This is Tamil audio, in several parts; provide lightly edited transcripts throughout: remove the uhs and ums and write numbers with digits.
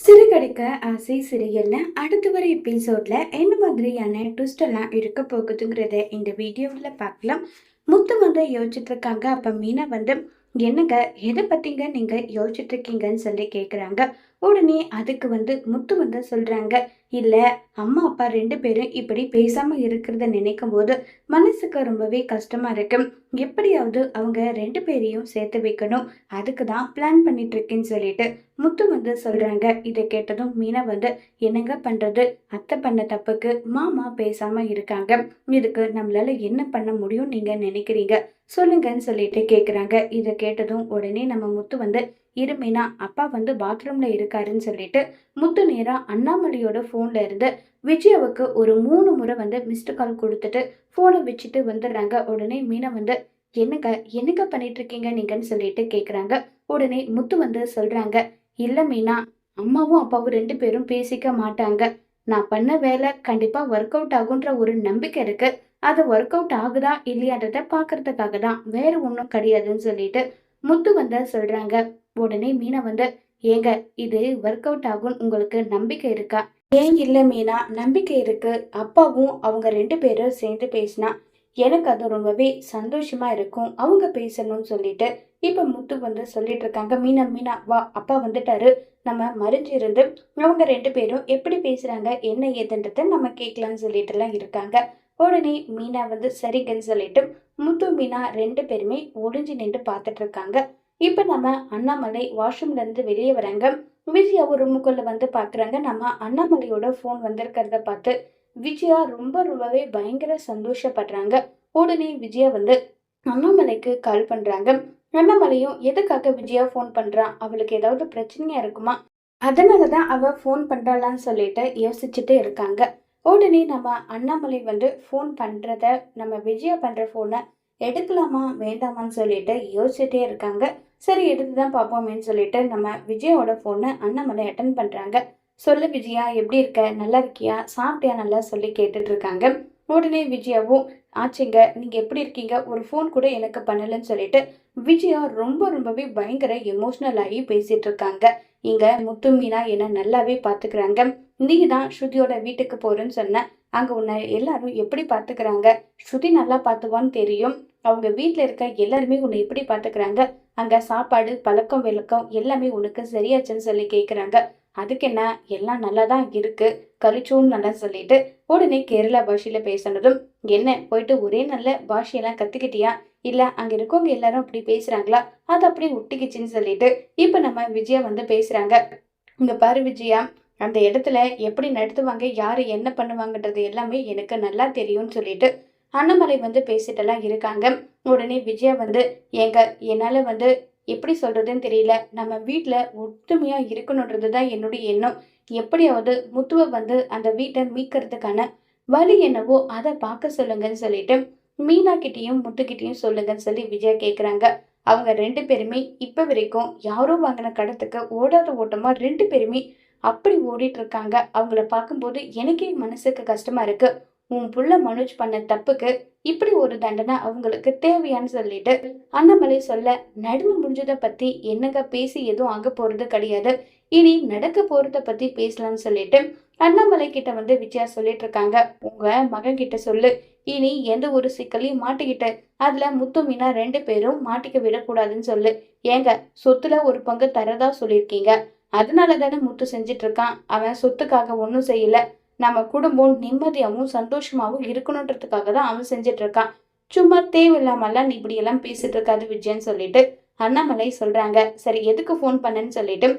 சிறுகடிக்க ஆசை சிறியல்ல அடுத்து வர எபிசோட்ல என்ன மாதிரியான ட்விஸ்ட் எல்லாம் இருக்க போகுதுங்கிறத இந்த வீடியோவில் பார்க்கலாம். முத்து வந்து யோசிச்சுட்டு இருக்காங்க. அப்ப மீனா வந்து என்னங்க எதை பத்திங்க நீங்க யோசிச்சுட்டு இருக்கீங்கன்னு சொல்லி கேக்குறாங்க. உடனே அதுக்கு வந்து முத்து வந்து சொல்றாங்க, இல்ல அம்மா அப்பா ரெண்டு பேரும் இப்படி பேசாம இருக்கிறத நினைக்கும் போது மனசுக்கு ரொம்பவே கஷ்டமா இருக்கு. எப்படியாவது அவங்க ரெண்டு பேரையும் சேர்த்து வைக்கணும், அதுக்கு தான் பிளான் பண்ணிட்டு இருக்கேன்னு சொல்லிட்டு முத்து வந்து சொல்றாங்க. இதை கேட்டதும் மீனா வந்து என்னங்க பண்றது, அத்தை பண்ண தப்புக்கு மாமா பேசாம இருக்காங்க, இதுக்கு நம்மளால என்ன பண்ண முடியும் நீங்க நினைக்கிறீங்க சொல்லுங்கன்னு சொல்லிட்டு கேக்குறாங்க. இதை கேட்டதும் உடனே நம்ம முத்து வந்து இரு மீனா, அப்பா வந்து பாத்ரூம்ல இருக்காருன்னு சொல்லிட்டு முத்து நேரா அண்ணாமலையோட போன்ல இருந்து விஜயாவுக்கு ஒரு 3 முறை வந்து மிஸ்டு கால் கொடுத்துட்டு போனை வச்சுட்டு வந்துடுறாங்க. உடனே மீனா வந்து என்னங்க என்னங்க பண்ணிட்டு இருக்கீங்க நீங்கன்னு சொல்லிட்டு கேக்குறாங்க. உடனே முத்து வந்து சொல்றாங்க, இல்ல மீனா, அம்மாவும் அப்பாவும் ரெண்டு பேரும் பேசிக்க மாட்டாங்க. நான் பண்ண வேலை கண்டிப்பா ஒர்க் அவுட் ஆகுன்ற ஒரு நம்பிக்கை இருக்கு. அது ஒர்க் அவுட் ஆகுதா இல்லையான்றத பாக்குறதுக்காக தான், வேற ஒன்றும் கிடையாதுன்னு சொல்லிட்டு முத்து வந்து சொல்றாங்க. உடனே மீனா வந்து ஏங்க இது ஒர்க் அவுட் ஆகும் உங்களுக்கு நம்பிக்கை இருக்கா? ஏன் இல்ல மீனா, நம்பிக்கை இருக்கு. அப்பாவும் அவங்க ரெண்டு பேரும் சேர்ந்து பேசினா எனக்கு அது ரொம்பவே சந்தோஷமா இருக்கும், அவங்க பேசணும்னு சொல்லிட்டு இப்ப முத்து வந்து சொல்லிட்டு இருக்காங்க. மீனா மீனா வா, அப்பா வந்துட்டாரு, நம்ம மறைஞ்சு இருந்து அவங்க ரெண்டு பேரும் எப்படி பேசுறாங்க என்ன ஏதுன்றத நம்ம கேட்கலாம்னு சொல்லிட்டு எல்லாம் இருக்காங்க. உடனே மீனா வந்து சரிங்கன்னு சொல்லிட்டு முத்து மீனா ரெண்டு பேருமே ஒளிஞ்சு நின்று பார்த்துட்டு இருக்காங்க. இப்ப நம்ம அண்ணாமலை வாஷ்ரூம்ல இருந்து வெளியே வராங்க. விஜயா ஒரு ரூமுக்குள்ள வந்து பாக்குறாங்க. நம்ம அண்ணாமலையோட போன் வந்திருக்கிறத பார்த்து விஜயா ரொம்பவே பயங்கர சந்தோஷப்படுறாங்க. உடனே விஜயா வந்து அண்ணாமலைக்கு கால் பண்றாங்க. அண்ணாமலையும் எதுக்காக விஜயா போன் பண்றா, அவளுக்கு ஏதாவது பிரச்சனையா இருக்குமா, அதனாலதான் அவ போன் பண்றாளான்னு சொல்லிட்டு யோசிச்சுட்டு இருக்காங்க. உடனே நம்ம அண்ணாமலை வந்து போன் பண்றத, நம்ம விஜயா பண்ற போனை எடுக்கலாமா வேண்டாமான்னு சொல்லிட்டு யோசிச்சுட்டே இருக்காங்க. சரி எடுத்துதான் பார்ப்போமேன்னு சொல்லிட்டு நம்ம விஜயாவோட போனை அண்ணாமலை அட்டன் பண்றாங்க. சொல்லு விஜயா, எப்படி இருக்க, நல்லா இருக்கியா, சாப்பிட்டியா, நல்லா சொல்லி கேட்டுட்டு இருக்காங்க. உடனே விஜயாவும் ஆச்சுங்க, நீங்க எப்படி இருக்கீங்க, ஒரு ஃபோன் கூட எனக்கு பண்ணலன்னு சொல்லிட்டு விஜயா ரொம்பவே பயங்கர எமோஷனல் ஆகி பேசிட்டு இருக்காங்க. இங்க முத்து மீனா என்ன நல்லாவே பாத்துக்கிறாங்க. நீ தான் ஸ்ருதியோட வீட்டுக்கு போறேன்னு சொன்ன, அங்க உன்னை எல்லாரும் எப்படி பாத்துக்கிறாங்க, ஸ்ருதி நல்லா பாத்துவான்னு தெரியும், அவங்க வீட்டுல இருக்க எல்லாருமே உன்னை எப்படி பாத்துக்கிறாங்க, அங்க சாப்பாடு பழக்கம் விளக்கம் எல்லாமே உனக்கு சரியாச்சுன்னு சொல்லி கேக்குறாங்க. அதுக்கு என்ன, எல்லாம் நல்லாதான் இருக்கு, கழிச்சோன்னு நல்லா சொல்லிட்டு உடனே கேரளா பாஷையில பேசினதும், என்ன போயிட்டு ஒரே நல்ல பாஷையெல்லாம் கத்துக்கிட்டியா, இல்ல அங்க இருக்கவங்க எல்லாரும் அப்படி பேசுறாங்களா, அது அப்படி ஒட்டிக்கிச்சுன்னு சொல்லிட்டு இப்ப நம்ம விஜயா வந்து பேசுறாங்க. இங்க பாரு விஜயா, அந்த இடத்துல எப்படி நடத்துவாங்க, யாரு என்ன பண்ணுவாங்கன்றது எல்லாமே எனக்கு நல்லா தெரியும்னு சொல்லிட்டு அண்ணாமலை வந்து பேசிட்டெல்லாம் இருக்காங்க. உடனே விஜயா வந்து ஏங்க என்னால வந்து எப்படி சொல்றதுன்னு தெரியல, நம்ம வீட்டுல ஒத்துமையா இருக்கணும்ன்றதுதான் என்னுடைய எண்ணம், எப்படியாவது முத்துவை வந்து அந்த வீட்டை மீட்கிறதுக்கான வழி என்னவோ அதை பார்க்க சொல்லுங்கன்னு சொல்லிட்டு மீனா கிட்டயும் முத்துக்கிட்டயும் சொல்லுங்கன்னு சொல்லி விஜயா கேக்குறாங்க. அவங்க ரெண்டு பேருமே இப்ப வரைக்கும் யாரோ வாங்கின கடத்துக்கு ஓடாத ஓட்டமா ரெண்டு பேருமே அப்படி ஓடிட்டு இருக்காங்க. அவங்கள பார்க்கும்போது எனக்கே மனசுக்கு கஷ்டமா இருக்கு. உன் புள்ள மனோஜ் பண்ண தப்புக்கு இப்படி ஒரு தண்டனை அவங்களுக்கு தேவையான்னு சொல்லிட்டு அண்ணாமலை சொல்ல, நடந்து முடிஞ்சதை பத்தி என்னங்க பேசி எதுவும் ஆக போறது கிடையாது, இனி நடக்க போறத பத்தி பேசலாம்னு சொல்லிட்டு அண்ணாமலை கிட்ட வந்து விஜயா சொல்லிட்டு இருக்காங்க. உங்க மகன் கிட்ட சொல்லு, இனி எந்த ஒரு சிக்கலையும் மாட்டிக்கிட்ட அதுல முத்து மீனா ரெண்டு பேரும் மாட்டிக்க விடக்கூடாதுன்னு சொல்லு. ஏங்க சொத்துல ஒரு பங்கு தரதா சொல்லியிருக்கீங்க, அதனால தானே முத்து செஞ்சிட்டு இருக்கான், அவன் சொத்துக்காக ஒன்றும் செய்யல, நம்ம குடும்பம் நிம்மதியாவும் சந்தோஷமாவும் இருக்கணுன்றதுக்காக தான் அவன் செஞ்சிட்டு இருக்கான், சும்மா தேவையில்லாமல்லாம் நீ இப்படி எல்லாம் பேசிட்டு இருக்காது விஜயன்னு சொல்லிட்டு அண்ணாமலை சொல்றாங்க. சரி எதுக்கு போன் பண்ணேன்னு சொல்லிட்டு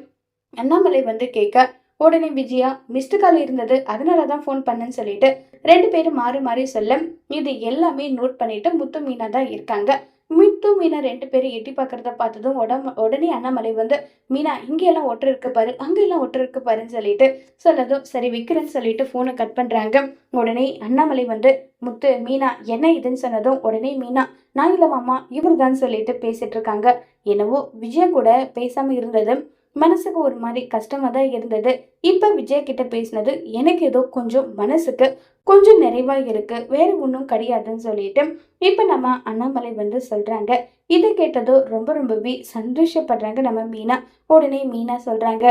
அண்ணாமலை வந்து கேட்க, உடனே விஜயா மிஸ்டு கால் இருந்தது அதனாலதான் போன் பண்ணேன்னு சொல்லிட்டு ரெண்டு பேரும் மாறி மாறி சொல்ல, இது எல்லாமே நோட் பண்ணிட்டு முத்து மீனா தான் இருக்காங்க. முத்து மீனா ரெண்டு பேரும் எட்டி பாக்குறத பார்த்ததும் உடனே அண்ணாமலை வந்து மீனா இங்க எல்லாம் ஒட்டு இருக்கு பாரு, அங்க எல்லாம் ஒட்டு இருக்கு பாருன்னு சொல்லிட்டு சொல்லதும் சரி வைக்கிறேன்னு சொல்லிட்டு போனை கட் பண்றாங்க. உடனே அண்ணாமலை வந்து முத்து மீனா என்ன இதுன்னு சொன்னதும் உடனே மீனா நான் இல்ல மாமா இவர்தான் சொல்லிட்டு பேசிட்டு இருக்காங்க. என்னவோ விஜயா கூட பேசாம இருந்தது மனசுக்கு ஒரு மாதிரி கஷ்டமா தான் இருந்தது. இப்ப விஜய் கிட்ட பேசினது எனக்கு ஏதோ கொஞ்சம் மனசுக்கு கொஞ்சம் நிறைவா இருக்கு, வேற ஒன்றும் கிடையாதுன்னு சொல்லிட்டு இப்ப நம்ம அண்ணாமலை வந்து சொல்றாங்க. இதை கேட்டதோ ரொம்பவே சந்தோஷப்படுறாங்க நம்ம மீனா. உடனே மீனா சொல்றாங்க,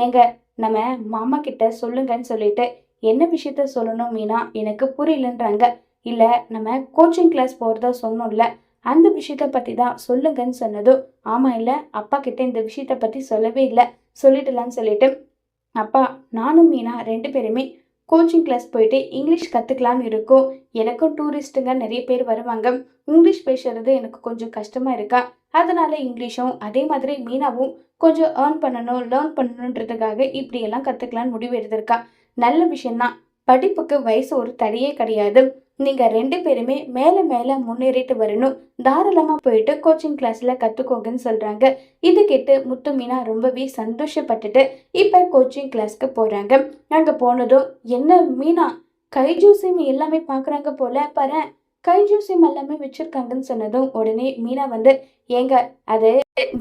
ஏங்க நம்ம மாமா கிட்ட சொல்லுங்கன்னு சொல்லிட்டு என்ன விஷயத்த சொல்லணும் மீனா எனக்கு புரியலன்றாங்க. இல்ல நம்ம கோச்சிங் கிளாஸ் போறதா சொன்னோம்ல, அந்த விஷயத்த பத்தி தான் சொல்லுங்கன்னு சொன்னதும், ஆமா இல்ல அப்பா கிட்ட இந்த விஷயத்த பத்தி சொல்லவே இல்ல, சொல்லிடலான்னு சொல்லிட்டு அப்பா, நானும் மீனா 2 பேருமே கோச்சிங் கிளாஸ் போயிட்டு இங்கிலீஷ் கத்துக்கலான்னு இருக்கோம். எனக்கும் டூரிஸ்ட்டுங்க நெறைய பேர் வருவாங்க. இங்கிலீஷ் பேசுறது எனக்கு கொஞ்சம் கஷ்டமா இருக்கா. அதனால இங்கிலீஷும் அதே மாதிரி மீனாவும் கொஞ்சம் ஏர்ன் பண்ணணும், லேர்ன் பண்ணணுன்றதுக்காக இப்படியெல்லாம் கத்துக்கலான்னு முடிவு எடுத்திருக்கா. நல்ல விஷயம் தான். படிப்புக்கு வயசு ஒரு தடையே கிடையாது. நீங்க 2 பேருமே மேல மேல முன்னேறிட்டு வரணும். தாராளமா போயிட்டு கோச்சிங் கிளாஸ்ல கத்துக்கோங்கன்னு சொல்றாங்க. இது கேட்டு முத்து மீனா ரொம்பவே சந்தோஷப்பட்டுட்டு இப்ப கோச்சிங் கிளாஸ்க்கு போறாங்க. அங்க போனதும் என்ன மீனா கைஜூசியம் எல்லாமே பாக்குறாங்க போல பாரேன். கைஜூசியம் எல்லாமே வச்சிருக்காங்கன்னு சொன்னதும் உடனே மீனா வந்து ஏங்க அது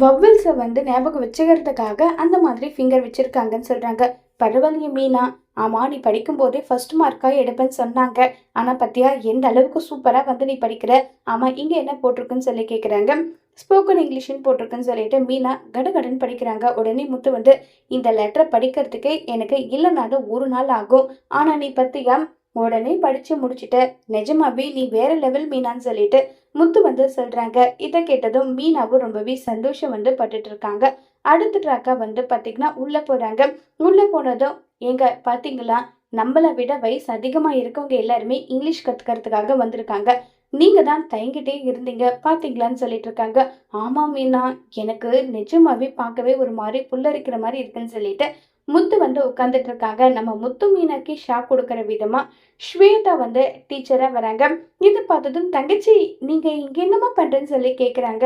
வவ்வல்ஸ வந்து ஞாபகம் வச்சுக்கிறதுக்காக அந்த மாதிரி ஃபிங்கர் வச்சிருக்காங்கன்னு சொல்றாங்க. பரவாயில்லையே மீனா. ஆமா நீ படிக்கும் போதே ஃபர்ஸ்ட் மார்க்கா எடுப்பேன்னு சொன்னாங்க. ஆனா பத்தியா எந்த அளவுக்கு சூப்பரா வந்து நீ படிக்கிற. ஆமா இங்க என்ன போட்டிருக்குன்னு சொல்லி கேக்குறாங்க. ஸ்போக்கன் இங்கிலீஷ்னு போட்டிருக்குன்னு சொல்லிட்டு மீனா கடகடன்னு படிக்கிறாங்க. உடனே முத்து வந்து இந்த லெட்டரை படிக்கிறதுக்கே எனக்கு இல்லைனாலும் ஒரு நாள் ஆகும். ஆனா நீ பத்தியா உடனே படிச்சு முடிச்சுட்ட. நிஜமாவே நீ வேற லெவல் மீனான்னு சொல்லிட்டு முத்து வந்து சொல்றாங்க. இதை கேட்டதும் மீனாவும் ரொம்பவே சந்தோஷம் வந்து பட்டுட்டு இருக்காங்க. அடுத்த ட்ராக்கா வந்து பாத்தீங்கன்னா உள்ள போறாங்க. உள்ள போனதும் ஏங்க பாத்தீங்களா, நம்மளை விட வயசு அதிகமா இருக்கவங்க எல்லாருமே இங்கிலீஷ் கத்துக்கிறதுக்காக வந்திருக்காங்க. நீங்க தான் தயங்கிட்டே இருந்தீங்க பாத்தீங்களான்னு சொல்லிட்டு இருக்காங்க. ஆமா மீனா, எனக்கு நிஜமாவே பார்க்கவே ஒரு மாதிரி புல்லரிக்கிற மாதிரி இருக்குன்னு சொல்லிட்டு முத்து வந்து உட்கார்ந்துட்டு இருக்காங்க. நம்ம முத்து மீனாக்கு ஷாக் கொடுக்கிற விதமா ஸ்வேதா வந்து டீச்சரா வராங்க. இது பார்த்ததும் தங்கச்சி நீங்க இங்க என்னமா பண்றேன்னு சொல்லி கேக்குறாங்க.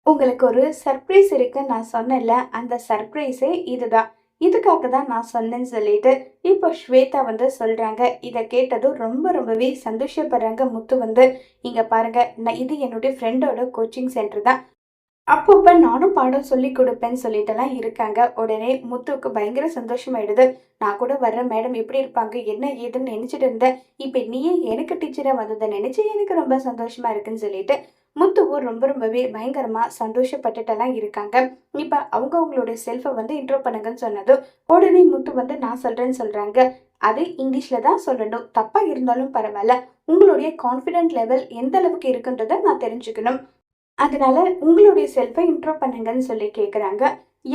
உங்களுக்கு ஒரு சர்ப்ரைஸ் இருக்கு நான் சொன்னேன்ல, அந்த சர்ப்ரைஸே இதுதான். இதுக்காக தான் நான் சொன்னேன்னு சொல்லிட்டு இப்போ ஸ்வேதா வந்து சொல்றாங்க. இதை கேட்டதும் ரொம்பவே சந்தோஷப்படுறாங்க முத்து வந்து. இங்க பாருங்க, நான் இது என்னுடைய ஃப்ரெண்டோட கோச்சிங் சென்டர் தான். அப்பப்ப நானும் பாடம் சொல்லி கொடுப்பேன்னு சொல்லிட்டுலாம் இருக்காங்க. உடனே முத்துவுக்கு பயங்கர சந்தோஷமாயிடுது. நான் கூட வர்ற மேடம் எப்படி இருப்பாங்க என்ன ஏதுன்னு நினைச்சிட்டு இருந்தேன். இப்ப நீயே எனக்கு டீச்சரா வந்ததை நினைச்சு எனக்கு ரொம்ப சந்தோஷமா இருக்குன்னு சொல்லிட்டு முத்துவும் ரொம்பவே பயங்கரமா சந்தோஷப்பட்டுட்டெல்லாம் இருக்காங்க. இப்ப அவங்களோட செல்ஃபை வந்து இன்ட்ரோ பண்ணுங்கன்னு சொன்னதும் உடனே முத்து வந்து நான் சொல்றேன்னு சொல்றாங்க. அது இங்கிலீஷ்ல தான் சொல்லணும். தப்பா இருந்தாலும் பரவாயில்ல. உங்களுடைய கான்ஃபிடென்ட் லெவல் எந்த அளவுக்கு இருக்குன்றதை நான் தெரிஞ்சுக்கணும். அதனால உங்களுடைய செல்ஃபை இன்ட்ரோ பண்ணுங்கன்னு சொல்லி கேட்குறாங்க.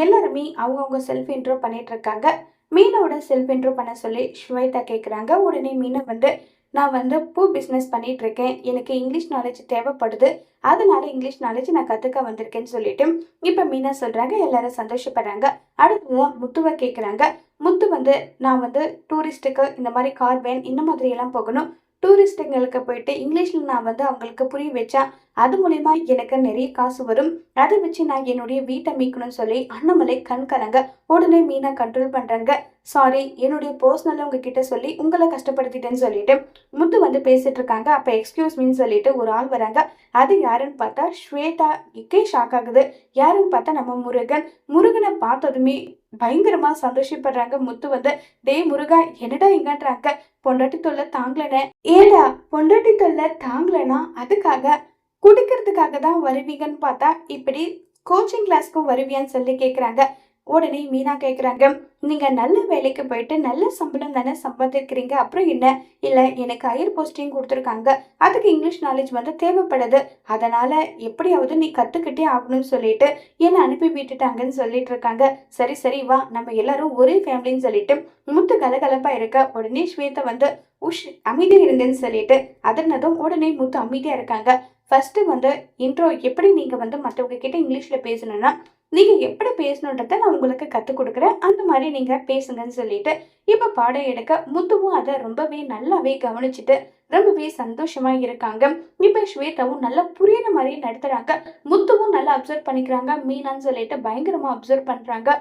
எல்லாருமே அவங்கவுங்க செல்ஃப் இன்ட்ரோ பண்ணிட்டு இருக்காங்க. மீனோட செல்ஃப் இன்ட்ரோ பண்ண சொல்லி ஸ்வேதா கேட்குறாங்க. உடனே மீனை வந்து நான் வந்து பூ பிஸ்னஸ் பண்ணிட்டு இருக்கேன். எனக்கு இங்கிலீஷ் நாலேஜ் தேவைப்படுது. அதனால இங்கிலீஷ் நாலேஜ் நான் கற்றுக்க வந்திருக்கேன்னு சொல்லிட்டு இப்போ மீனா சொல்கிறாங்க. எல்லாரும் சந்தோஷப்படுறாங்க. அடுத்ததான் முத்துவை கேட்குறாங்க. முத்து வந்து நான் வந்து டூரிஸ்ட்டுக்கு இந்த மாதிரி கார் வேன் இந்த மாதிரி எல்லாம் போகணும். டூரிஸ்ட்டுங்களுக்கு போயிட்டு இங்கிலீஷில் நான் வந்து அவங்களுக்கு புரிய வச்சா அது மூலியமா எனக்கு நிறைய காசு வரும். அதை வச்சு நான் என்னுடைய வீட்டை மீட்கணும்னு சொல்லி அண்ணாமலை கண் கலங்க. உடனே மீனா கண்ட்ரோல் பண்றாங்க. சாரி, என்னுடைய பர்சனல் உங்ககிட்ட சொல்லி உங்களை கஷ்டப்படுத்திட்டேன்னு சொல்லிட்டு முத்து வந்து பேசிட்டு இருக்காங்க. அப்ப எக்ஸ்கியூஸ் மீன்னு சொல்லிட்டு ஒரு ஆள் வராங்க. அது யாருன்னு பார்த்தா ஸ்வேதா. இக்கே ஷாக் ஆகுது. யாருன்னு பார்த்தா நம்ம முருகன். முருகனை பார்த்ததுமே பயங்கரமா சந்தோஷப்படுறாங்க. முத்து வந்து டே முருகா என்னடா இங்கன்றாங்க. பொண்டாட்டி தொல்லை தாங்கலனே. ஏடா பொண்டாட்டி தொல்லை தாங்கலனா அதுக்காக குடிக்கிறதுக்காக தான் வருவீங்கன்னு பார்த்தா இப்படி கோச்சிங் கிளாஸ்க்கும் வருவியான்னு சொல்லி கேட்குறாங்க. உடனே மீனா கேட்குறாங்க. நீங்க நல்ல வேலைக்கு போயிட்டு நல்ல சம்பளம் தானே சம்பாதிக்கிறீங்க, அப்புறம் என்ன? இல்லை எனக்கு ஹையர் போஸ்டிங் கொடுத்துருக்காங்க. அதுக்கு இங்கிலீஷ் நாலேஜ் வந்து தேவைப்படுது. அதனால எப்படியாவது நீ கத்துக்கிட்டே ஆகணும்னு சொல்லிட்டு என்னை அனுப்பி விட்டுட்டாங்கன்னு சொல்லிட்டு இருக்காங்க. சரி சரி வா நம்ம எல்லாரும் ஒரே ஃபேமிலின்னு சொல்லிட்டு முத்து கலகலப்பா இருக்க. உடனே ஸ்வேதா வந்து உஷ் அமைதியா இருந்தேன்னு சொல்லிட்டு அதனதும் உடனே முத்து அமைதியா இருக்காங்க. ஃபர்ஸ்ட் வந்து இன்ட்ரோ எப்படி நீங்க வந்து மற்றவங்க கிட்ட இங்கிலீஷ்ல பேசணும்னா நீங்க எப்படி பேசணுன்றத நான் உங்களுக்கு கத்துக் கொடுக்குறேன். அந்த மாதிரி நீங்க பேசுங்கன்னு சொல்லிட்டு இப்ப பாடம் எடுக்க முத்துவும் அதை ரொம்பவே நல்லாவே கவனிச்சுட்டு ரொம்பவே சந்தோஷமா இருக்காங்க. இப்ப ஸ்வேதாவும் நல்லா புரியுற மாதிரி நடத்துறாங்க. முத்துவும் நல்லா அப்சர்வ் பண்ணிக்கிறாங்க. மீனான்னு சொல்லிட்டு பயங்கரமா அப்சர்வ் பண்றாங்க.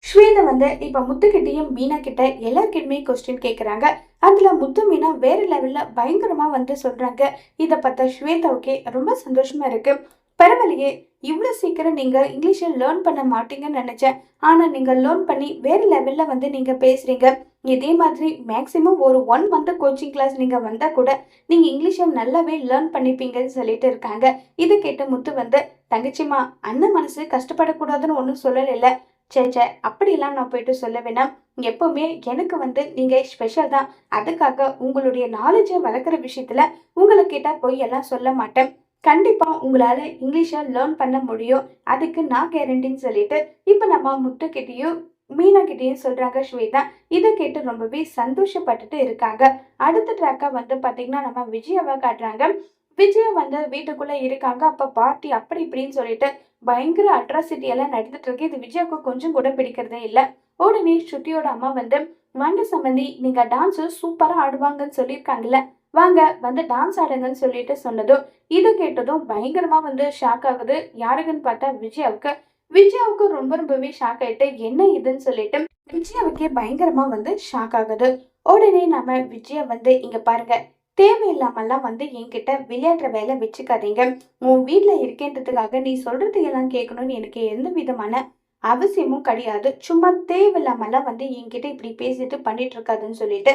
ஸ்வேதா வந்து இப்ப முத்துக்கிட்டையும் மீனா கிட்ட எல்லார்கிட்டயுமே கொஸ்டின் கேக்குறாங்க. அதுல முத்து மீனா வேற லெவல்ல பயங்கரமா வந்து சொல்றாங்க. இத பார்த்தா ஸ்வேதாவுக்கே ரொம்ப சந்தோஷமா இருக்கு. பரவாயில்லையே, இவ்வளவு சீக்கிரம் நீங்க இங்கிலீஷை லேர்ன் பண்ண மாட்டீங்கன்னு நினைச்சேன். ஆனா நீங்க லேர்ன் பண்ணி வேற லெவல்ல வந்து நீங்க பேசுறீங்க. இதே மாதிரி மேக்சிமம் ஒரு 1 மந்த் கோச்சிங் கிளாஸ் நீங்க வந்தா கூட நீங்க இங்கிலீஷை நல்லாவே லேர்ன் பண்ணிப்பீங்கன்னு சொல்லிட்டு இருக்காங்க. இதை கேட்டு முத்து வந்து தங்கச்சிமா அண்ணன் மனசு கஷ்டப்படக்கூடாதுன்னு ஒன்றும் சொல்லல. சேச்சே அப்படிலாம் நான் போயிட்டு சொல்ல வேணாம். எப்பவுமே எனக்கு நீங்க ஸ்பெஷல் தான். அதுக்காக உங்களுடைய நாலேஜை வளர்க்குற விஷயத்துல உங்களை கேட்டா பொய் எல்லாம் சொல்ல மாட்டேன். கண்டிப்பா உங்களால இங்கிலீஷை லேர்ன் பண்ண முடியும். அதுக்கு நான் கேரண்டின்னு சொல்லிட்டு இப்ப நம்ம முத்துக்கிட்டயும் மீனா கிட்டயும் சொல்றாங்க ஸ்வேதா. இதை கேட்டு ரொம்பவே சந்தோஷப்பட்டுட்டு இருக்காங்க. அடுத்த ட்ராக்கா பாத்தீங்கன்னா நம்ம விஜயாவை காட்டுறாங்க. விஜயா வீட்டுக்குள்ள இருக்காங்க. அப்ப பார்ட்டி அப்படி இப்படின்னு சொல்லிட்டு பயங்கர அட்ராசிட்டி எல்லாம் நடந்துட்டு இருக்கு. இது விஜயாவுக்கு கொஞ்சம் கூட பிடிக்கிறதே இல்ல. உடனே ஸ்ருதியோட அம்மா வாங்க சம்பந்தி, நீங்க டான்ஸ் சூப்பரா ஆடுவாங்கன்னு சொல்லியிருக்காங்கல்ல, வாங்க டான்ஸ் ஆடுங்கன்னு சொல்லிட்டு சொன்னதும் இதை கேட்டதும் பயங்கரமா ஷாக் ஆகுது. யாருக்குன்னு பார்த்தா விஜயாவுக்கு. விஜயாவுக்கு ரொம்ப ரொம்பவே ஷாக் ஆயிட்டு என்ன இதுன்னு சொல்லிட்டு விஜயாவுக்கே பயங்கரமா ஷாக் ஆகுது. உடனே நம்ம விஜயா இங்க பாருங்க, தேவையில்லாமல்லாம் என்கிட்ட விளையாடுற வேலை வச்சுக்காதீங்க. உன் வீட்டுல இருக்கேன்றதுக்காக நீ சொல்றது எல்லாம் கேட்கணும்னு எனக்கு எந்த விதமான அவசியமும் கிடையாது. சும்மா தேவையில்லாமல்லாம் என்கிட்ட இப்படி பேசிட்டு பண்ணிட்டு இருக்காதுன்னு சொல்லிட்டு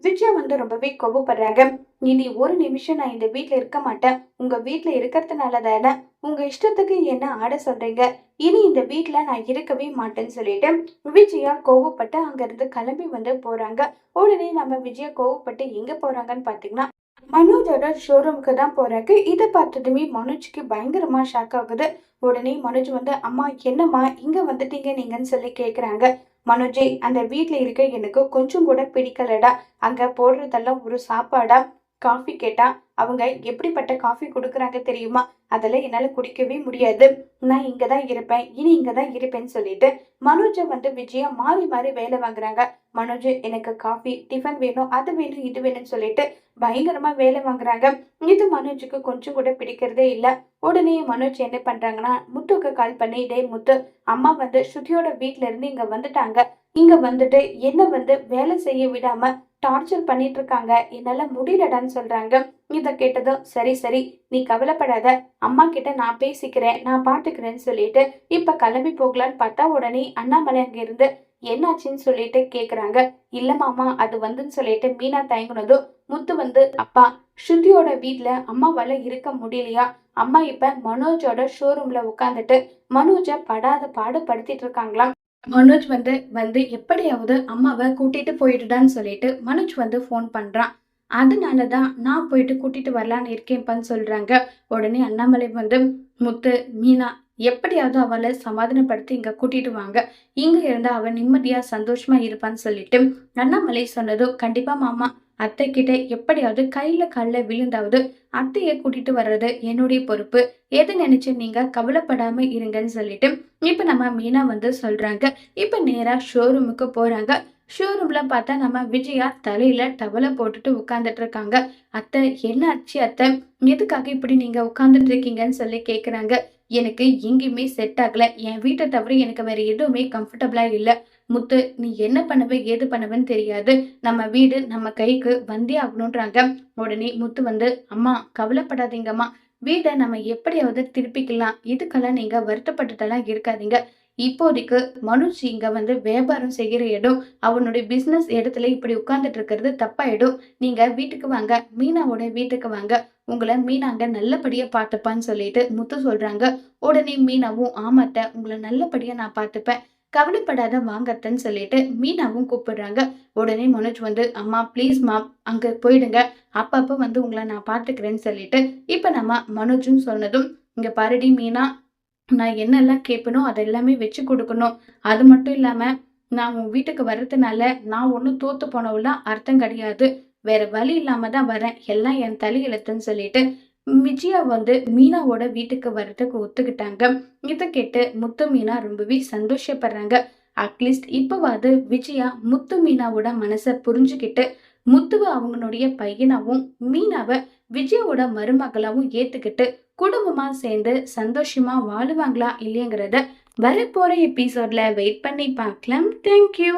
விஜயா ரொம்பவே கோபப்படுறாங்க. இனி ஒரு நிமிஷம் நான் இந்த வீட்டுல இருக்க மாட்டேன். உங்க வீட்டுல இருக்கிறதுனால தானே உங்க இஷ்டத்துக்கு என்ன ஆட சொல்றீங்க. இனி இந்த வீட்டுல நான் இருக்கவே மாட்டேன்னு சொல்லிட்டு விஜயா கோவப்பட்டு அங்க இருந்து கிளம்பி போறாங்க. உடனே நம்ம விஜயா கோவப்பட்டு எங்க போறாங்கன்னு பாத்தீங்கன்னா மனோஜோட ஷோரூமுக்கு தான் போறாங்க. இதை பார்த்ததுமே மனோஜ்க்கு பயங்கரமா ஷாக் ஆகுது. உடனே மனோஜ் அம்மா என்னம்மா இங்க வந்துட்டீங்க நீங்கன்னு சொல்லி கேக்குறாங்க. மனோஜே, அந்த வீட்ல இருக்க எனக்கு கொஞ்சம் கூட பிடிக்கலடா. அங்க போடுறதெல்லாம் ஒரு சாப்பாடா? காஃபி கேட்டா அவங்க எப்படிப்பட்ட காஃபி கொடுக்குறாங்க தெரியுமா? அதெல்லாம் என்னால குடிக்கவே முடியாது. நான் இங்கதான் இருப்பேன், இனி இங்கதான் இருப்பேன்னு சொல்லிட்டு மனோஜை விஜயா மாறி மாறி வேலை வாங்குறாங்க. மனோஜ், எனக்கு காஃபி டிஃபன் வேணும், அது வேணும், இது வேணும்னு சொல்லிட்டு பயங்கரமா வேலை வாங்குறாங்க. இது மனோஜுக்கு கொஞ்சம் கூட பிடிக்கிறதே இல்ல. உடனே மனோஜ் என்ன பண்றாங்கன்னா முத்துக்கு கால் பண்ணி, டே முத்து, அம்மா ஸ்ருதியோட வீட்ல இருந்து இங்க வந்துட்டாங்க. இங்க என்ன வேலை செய்ய விடாம டார்ச்சர் பண்ணிட்டு இருக்காங்க. என்னால முடியலடான்னு சொல்றாங்க. இத கேட்டதும் சரி சரி, நீ கவலைப்படாத, அம்மா கிட்ட நான் பேசிக்கிறேன், நான் பாத்துக்கிறேன்னு சொல்லிட்டு இப்ப கிளம்பி போகலான்னு பார்த்தா உடனே அண்ணாமலை அங்க இருந்து என்னாச்சுன்னு சொல்லிட்டு கேக்குறாங்க. இல்ல மாமா, அது சொல்லிட்டு மீனா தயங்குனதும் முத்து அப்பா, ஸ்ருதியோட வீட்ல அம்மாவால இருக்க முடியலையா? அம்மா இப்ப மனோஜோட ஷோரூம்ல உட்காந்துட்டு மனோஜ படாத பாடு படுத்திட்டு இருக்காங்களாம். மனோஜ் எப்படியாவது அம்மாவை கூட்டிட்டு போயிடுடான்னு சொல்லிட்டு மனோஜ் ஃபோன் பண்றான். அதனாலதான் நான் போயிட்டு கூட்டிட்டு வரலான்னு இருக்கேன்ப்பான்னு சொல்றாங்க. உடனே அண்ணாமலை முத்து, மீனா, எப்படியாவது அவளை சமாதானப்படுத்தி இங்க கூட்டிட்டு வாங்க. இங்க இருந்தா அவன் நிம்மதியா சந்தோஷமா இருப்பான்னு சொல்லிட்டு அண்ணாமலை சொன்னதும் கண்டிப்பா மாமா, அத்தை கிட்ட எப்படியாவது கையில கல்ல விழுந்தாவது அத்தைய கூட்டிட்டு வர்றது என்னுடைய பொறுப்பு. எதை நினைச்சு நீங்க கவலைப்படாம இருங்கன்னு சொல்லிட்டு இப்ப நம்ம மீனா சொல்றாங்க. இப்ப நேரா ஷோரூமுக்கு போறாங்க. ஷோரூம்ல பார்த்தா நம்ம விஜயா தலையில டவலை போட்டுட்டு உட்கார்ந்துட்டு இருக்காங்க. அத்தை, என்ன ஆச்சு அத்தை? எதுக்காக இப்படி நீங்க உட்கார்ந்துட்டு இருக்கீங்கன்னு சொல்லி கேக்குறாங்க. எனக்கு எங்கேயுமே செட் ஆகல. என் வீட்டை தவிர எனக்கு வேற எதுவுமே கம்ஃபர்டபுளா இல்ல. முத்து, நீ என்ன பண்ணுவ ஏது பண்ணுவன்னு தெரியாது. நம்ம வீடு நம்ம கைக்கு வந்தே ஆகணும்ன்றாங்க. உடனே முத்து அம்மா கவலைப்படாதீங்கம்மா, வீடை நம்ம எப்படியாவது திருப்பிக்கலாம். இதுக்கெல்லாம் நீங்க வருத்தப்பட்டுட்டெல்லாம் இருக்காதீங்க. இப்போதைக்கு மனுஷ் இங்க வியாபாரம் செய்கிற இடம், அவனுடைய பிசினஸ் இடத்துல இப்படி உட்கார்ந்துட்டு இருக்கிறது தப்பாயிடும். நீங்க வீட்டுக்கு வாங்க, மீனாவோட வீட்டுக்கு வாங்க, உங்களை மீனாங்க நல்லபடியா பார்த்துப்பான்னு சொல்லிட்டு முத்து சொல்றாங்க. உடனே மீனாவும் ஆமாத்த, உங்களை நல்லபடியா நான் பார்த்துப்பேன், கவலைப்படாத வாங்கத்தன்னு சொல்லிட்டு மீனாவும் கூப்பிடுறாங்க. உடனே மனோஜ் அம்மா ப்ளீஸ் மா, அங்க போயிடுங்க, அப்பப்ப உங்களை நான் பார்த்துக்கிறேன்னு சொல்லிட்டு இப்ப நம்ம மனோஜும் சொன்னதும், இங்க பாருடி மீனா, நான் என்னெல்லாம் கேட்பனோ அதெல்லாமே வச்சு கொடுக்கணும். அது மட்டும் இல்லாம நான் உன் வீட்டுக்கு வர்றதுனால நான் ஒன்றும் தோத்து போனவெல்லாம் அர்த்தம் கிடையாது. வேற வழி இல்லாம தான் வரேன், எல்லாம் என் தலையெழுத்துன்னு சொல்லிட்டு விஜயா மீனாவோட வீட்டுக்கு வர்றதுக்கு ஒத்துக்கிட்டாங்க. இதை கேட்டு முத்து மீனா ரொம்பவே சந்தோஷப்படுறாங்க. அட்லீஸ்ட் இப்பவாது விஜயா முத்து மீனாவோட மனசை புரிஞ்சுக்கிட்டு முத்துவ அவங்களுடைய பையனாவும் மீனாவை விஜயாவோட மருமகளாவும் ஏத்துக்கிட்டு குடும்பமா சேர்ந்து சந்தோஷமா வாழுவாங்களா இல்லையங்கிறத வரப்போற எபிசோட்ல வெயிட் பண்ணி பார்க்கலாம். தேங்க்யூ.